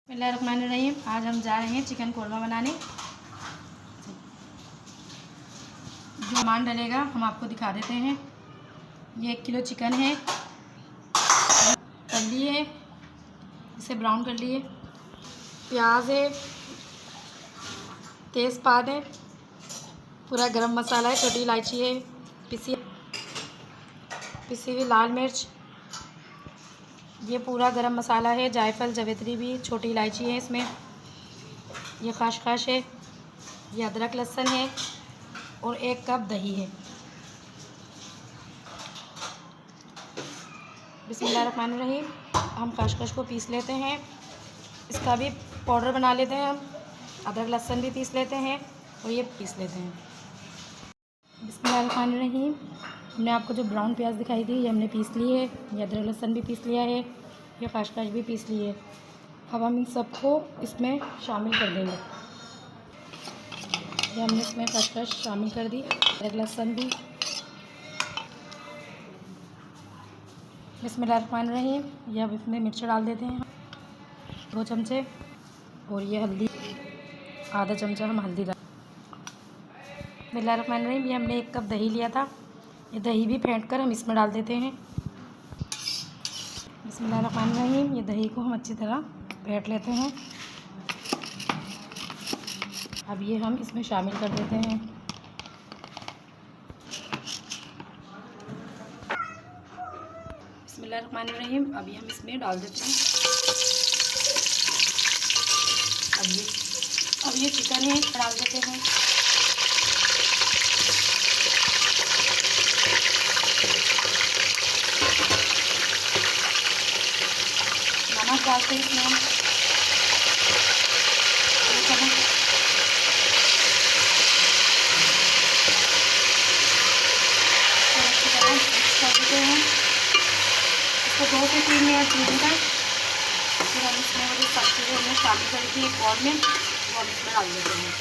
बिस्मिल्लाहिर्रहमानिर्रहीम। आज हम जा रहे हैं चिकन कोरमा बनाने। जो सामान डलेगा हम आपको दिखा देते हैं। ये 1 किलो चिकन है, कर लिए, इसे ब्राउन कर लिए। प्याज है, तेज़पात है, पूरा गरम मसाला है, छोटी इलायची है, पिसी हुई लाल मिर्च, ये पूरा गरम मसाला है, जायफल जावित्री भी, छोटी इलायची है इसमें, ये खसखस है, ये अदरक लहसुन है और 1 कप दही है। बिस्मिल्लाहिर्रहमानिर्रहीम। हम खसखस को पीस लेते हैं, इसका भी पाउडर बना लेते हैं। हम अदरक लहसुन भी पीस लेते हैं और ये पीस लेते हैं। बिस्मिल्लाहिर्रहमानिर्रहीम। हमने आपको जो ब्राउन प्याज दिखाई थी ये हमने पीस ली है, ये अदरक लहसुन भी पीस लिया है, ये खसखस भी पीस ली है। अब हम इन सबको इसमें शामिल कर देंगे। ये हमने इसमें खसखस शामिल कर दी, अदरक लहसुन भी। बिस्मिल्लाहिर्रहमानिर्रहीम। ये अब इसमें मिर्च डाल देते हैं 2 चमचे, और ये हल्दी आधा चमचा हम हल्दी डाल। बिस्मिल्लाहिर्रहमानिर्रहीम। ये हमने 1 कप दही लिया था, ये दही भी फेंट कर हम इसमें डाल देते हैं। बिस्मिल्लाहिर्रहमानिर्रहीम। ये दही को हम अच्छी तरह फेंट लेते हैं। अब ये हम इसमें शामिल कर देते हैं। बिस्मिल्लाहिर्रहमानिर्रहीम। अब ये हम इसमें डाल देते हैं। अब ये चिकन है, डाल देते हैं। नमक डालते हैं इसमें हम, अच्छी तरह मिक्स कर देते हैं इसको 2 से 3 मिनट भून कर। फिर हम इसमें वो जो सब्जी जो हमने शामिल करी थी एक बॉल में, वो हम इसमें डाल देते हैं।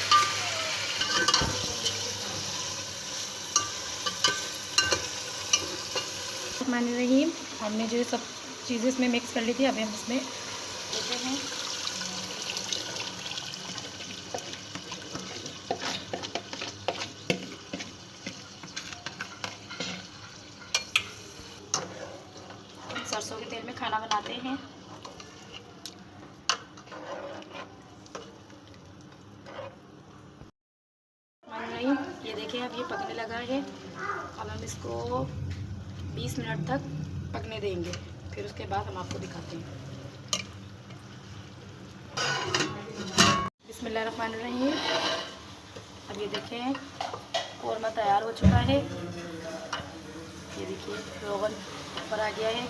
बिस्मिल्लाहिर्रहमानिर्रहीम। हमने जो सब चीज़ें इसमें मिक्स कर ली थी, अभी हम इसमें देते हैं। सरसों के तेल में खाना बनाते हैं। ये देखिए अब ये पकने लगा है। अब हम इसको 20 मिनट तक पकने देंगे, फिर उसके बाद हम आपको दिखाते हैं। बिस्मिल्लाहिर्रहमानिर्रहीम। अब ये देखें कोरमा तैयार हो चुका है। ये देखिए रोगन ऊपर आ गया है।